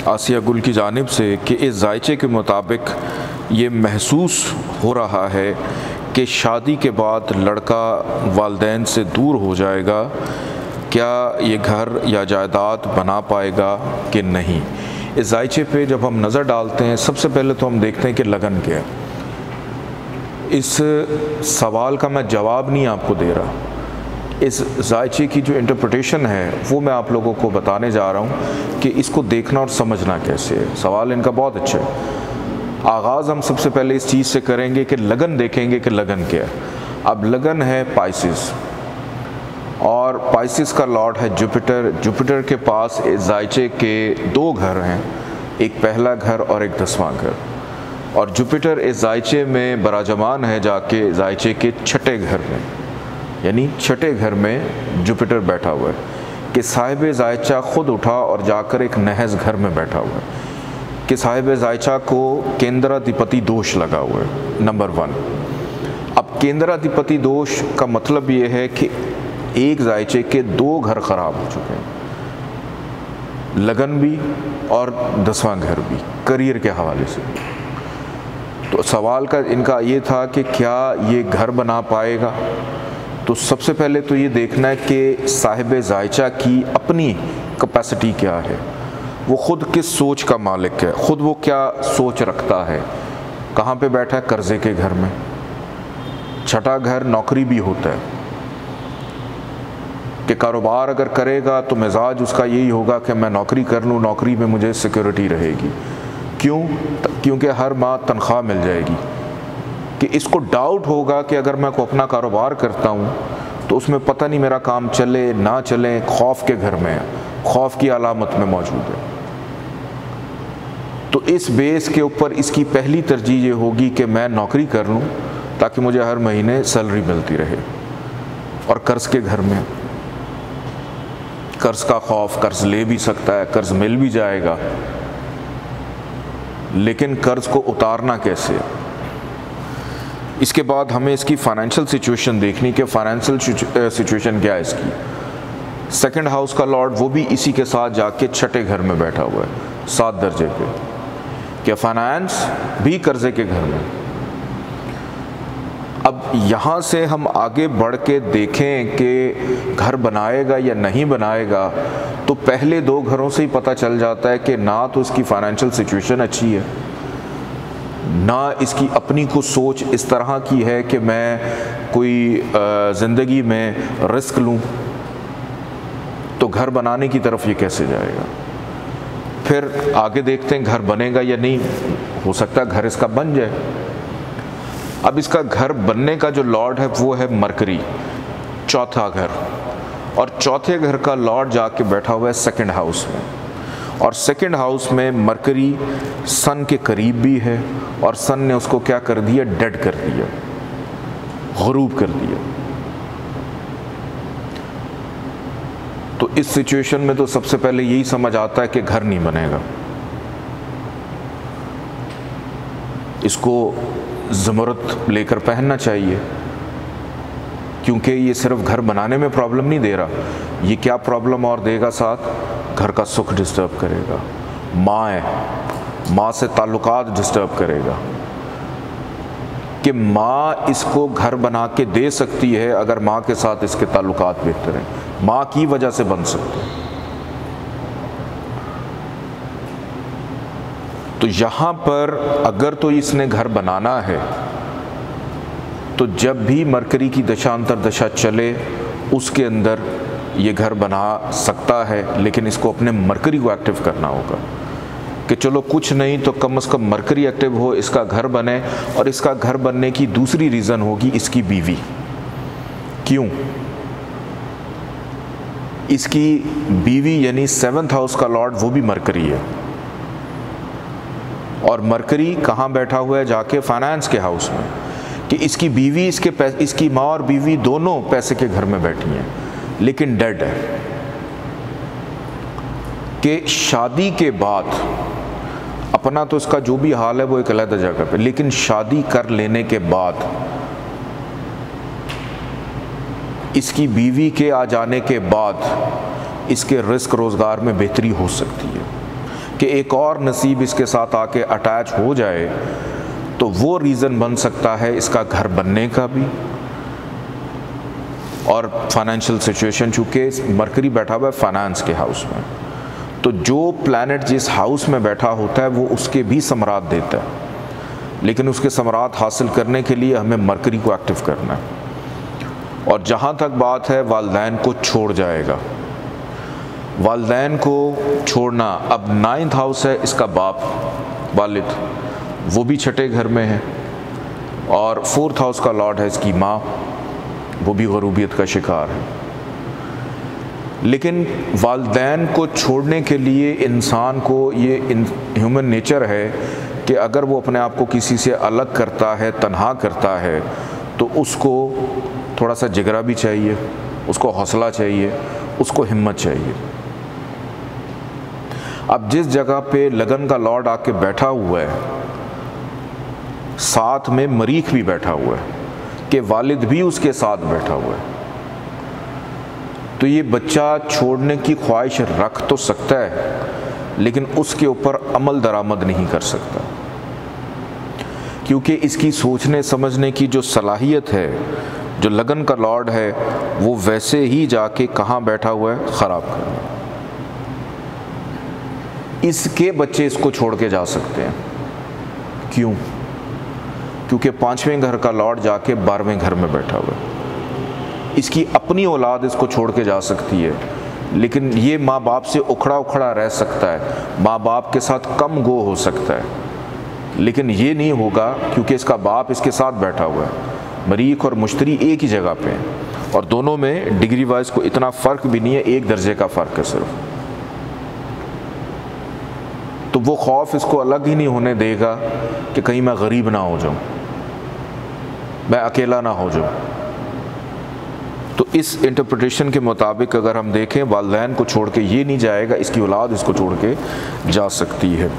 आसिया गुल की जानिब से कि इस जायचे के मुताबिक ये महसूस हो रहा है कि शादी के बाद लड़का वालिदैन से दूर हो जाएगा, क्या ये घर या जायदाद बना पाएगा कि नहीं। इस जायचे पे जब हम नज़र डालते हैं, सबसे पहले तो हम देखते हैं कि लगन क्या है। इस सवाल का मैं जवाब नहीं आपको दे रहा, इस जायचे की जो इंटरप्रिटेशन है वो मैं आप लोगों को बताने जा रहा हूँ कि इसको देखना और समझना कैसे है। सवाल इनका बहुत अच्छा है। आगाज़ हम सबसे पहले इस चीज़ से करेंगे कि लगन देखेंगे कि लगन क्या है। अब लगन है पाइसिस, और पाइसिस का लॉर्ड है जुपिटर। जुपिटर के पास इस जायचे के दो घर हैं, एक पहला घर और एक 10वां घर, और जुपिटर इस जायचे में बराजमान है जाके जायचे के छठे घर में, यानी छठे घर में जुपिटर बैठा हुआ है कि साहिब जायचा खुद उठा और जाकर एक नहज घर में बैठा हुआ है कि साहिब जायचा को केंद्राधिपति दोष लगा हुआ है, नंबर 1। अब केंद्राधिपति दोष का मतलब ये है कि एक जायचे के 2 घर ख़राब हो चुके हैं, लगन भी और 10वां घर भी, करियर के हवाले से। तो सवाल का इनका ये था कि क्या ये घर बना पाएगा। तो सबसे पहले तो ये देखना है कि साहिब जायचा की अपनी कैपेसिटी क्या है, वो ख़ुद किस सोच का मालिक है, ख़ुद वो क्या सोच रखता है। कहाँ पे बैठा है? कर्ज़े के घर में। छठा घर नौकरी भी होता है कि कारोबार अगर करेगा तो मिजाज उसका यही होगा कि मैं नौकरी कर लूँ, नौकरी में मुझे सिक्योरिटी रहेगी। क्यों? क्योंकि हर माह तनख्वाह मिल जाएगी। कि इसको डाउट होगा कि अगर मैं को अपना कारोबार करता हूँ तो उसमें पता नहीं मेरा काम चले ना चले, खौफ के घर में है, खौफ की अलामत में मौजूद है। तो इस बेस के ऊपर इसकी पहली तरजीह ये होगी कि मैं नौकरी कर लूँ ताकि मुझे हर महीने सैलरी मिलती रहे। और कर्ज़ के घर में, कर्ज़ का खौफ, कर्ज़ ले भी सकता है, कर्ज़ मिल भी जाएगा, लेकिन कर्ज़ को उतारना कैसे है। इसके बाद हमें इसकी फाइनेंशियल सिचुएशन देखनी कि फाइनेंशियल सिचुएशन क्या है इसकी। सेकंड हाउस का लॉर्ड वो भी इसी के साथ जाके छठे घर में बैठा हुआ है, 7 दर्जे पे, क्या फाइनेंस भी कर्जे के घर में। अब यहाँ से हम आगे बढ़ के देखें कि घर बनाएगा या नहीं बनाएगा, तो पहले 2 घरों से ही पता चल जाता है कि ना तो इसकी फाइनेंशियल सिचुएशन अच्छी है, ना इसकी अपनी कुछ सोच इस तरह की है कि मैं कोई ज़िंदगी में रिस्क लूँ। तो घर बनाने की तरफ ये कैसे जाएगा। फिर आगे देखते हैं घर बनेगा या नहीं, हो सकता है घर इसका बन जाए। अब इसका घर बनने का जो लॉर्ड है वो है मरकरी, चौथा घर, और चौथे घर का लॉर्ड जाके बैठा हुआ है सेकंड हाउस में, और सेकंड हाउस में मरकरी सन के करीब भी है, और सन ने उसको क्या कर दिया? डेड कर दिया, गुरूब कर दिया। तो इस सिचुएशन में तो सबसे पहले यही समझ आता है कि घर नहीं बनेगा। इसको ज़मरत लेकर पहनना चाहिए, क्योंकि ये सिर्फ घर बनाने में प्रॉब्लम नहीं दे रहा, ये क्या प्रॉब्लम और देगा साथ? घर का सुख डिस्टर्ब करेगा, माँ है, माँ से ताल्लुकात डिस्टर्ब करेगा। कि माँ इसको घर बना के दे सकती है अगर माँ के साथ इसके ताल्लुकात बेहतर हैं, माँ की वजह से बन सकते हैं। तो यहाँ पर अगर तो इसने घर बनाना है तो जब भी मरकरी की दशांतर दशा चले उसके अंदर ये घर बना सकता है, लेकिन इसको अपने मरकरी को एक्टिव करना होगा कि चलो कुछ नहीं तो कम से कम मरकरी एक्टिव हो, इसका घर बने। और इसका घर बनने की दूसरी रीज़न होगी इसकी बीवी। क्यों? इसकी बीवी यानी 7th हाउस का लॉर्ड वो भी मरकरी है, और मरकरी कहाँ बैठा हुआ है? जाके फाइनेंस के हाउस में, कि इसकी बीवी इसकी माँ और बीवी दोनों पैसे के घर में बैठी हैं, लेकिन डेड है। कि शादी के बाद अपना तो इसका जो भी हाल है वो एक अलग जगह पे, लेकिन शादी कर लेने के बाद इसकी बीवी के आ जाने के बाद इसके रिस्क रोज़गार में बेहतरी हो सकती है। कि एक और नसीब इसके साथ आके अटैच हो जाए, तो वो रीज़न बन सकता है इसका घर बनने का भी। और फाइनेंशियल सिचुएशन, चूँकि मरकरी बैठा हुआ है फाइनेंस के हाउस में, तो जो प्लैनेट जिस हाउस में बैठा होता है वो उसके भी समरात देता है, लेकिन उसके समरात हासिल करने के लिए हमें मरकरी को एक्टिव करना है। और जहाँ तक बात है वालिदैन को छोड़ जाएगा, वालिदैन को छोड़ना, अब 9th हाउस है इसका बाप वालिद, वो भी छठे घर में है, और 4th हाउस का लॉर्ड है इसकी माँ, वो भी गरूबियत का शिकार है। लेकिन वालिदैन को छोड़ने के लिए इंसान को ये ह्यूमन नेचर है कि अगर वो अपने आप को किसी से अलग करता है, तन्हा करता है, तो उसको थोड़ा सा जिगरा भी चाहिए, उसको हौसला चाहिए, उसको हिम्मत चाहिए। अब जिस जगह पे लगन का लॉर्ड आके बैठा हुआ है, साथ में मरीख भी बैठा हुआ है कि वालिद भी उसके साथ बैठा हुआ है, तो ये बच्चा छोड़ने की ख्वाहिश रख तो सकता है, लेकिन उसके ऊपर अमल दरामद नहीं कर सकता, क्योंकि इसकी सोचने समझने की जो सलाहियत है, जो लगन का लॉर्ड है, वो वैसे ही जाके कहाँ बैठा हुआ है, ख़राब कर। इसके बच्चे इसको छोड़ के जा सकते हैं, क्यों? क्योंकि 5वें घर का लॉर्ड जाके 12वें घर में बैठा हुआ है। इसकी अपनी औलाद इसको छोड़ के जा सकती है, लेकिन ये माँ बाप से उखड़ा उखड़ा रह सकता है, माँ बाप के साथ कम गो हो सकता है, लेकिन ये नहीं होगा क्योंकि इसका बाप इसके साथ बैठा हुआ है। मरीख और मुश्तरी एक ही जगह पे हैं, और दोनों में डिग्री वाइज को इतना फ़र्क भी नहीं है, 1 दर्जे का फ़र्क है सिर्फ। तो वो खौफ इसको अलग ही नहीं होने देगा कि कहीं मैं गरीब ना हो जाऊं, मैं अकेला ना हो जाऊं। तो इस इंटरप्रिटेशन के मुताबिक अगर हम देखें, वालिदैन को छोड़ के ये नहीं जाएगा, इसकी औलाद इसको छोड़ के जा सकती है।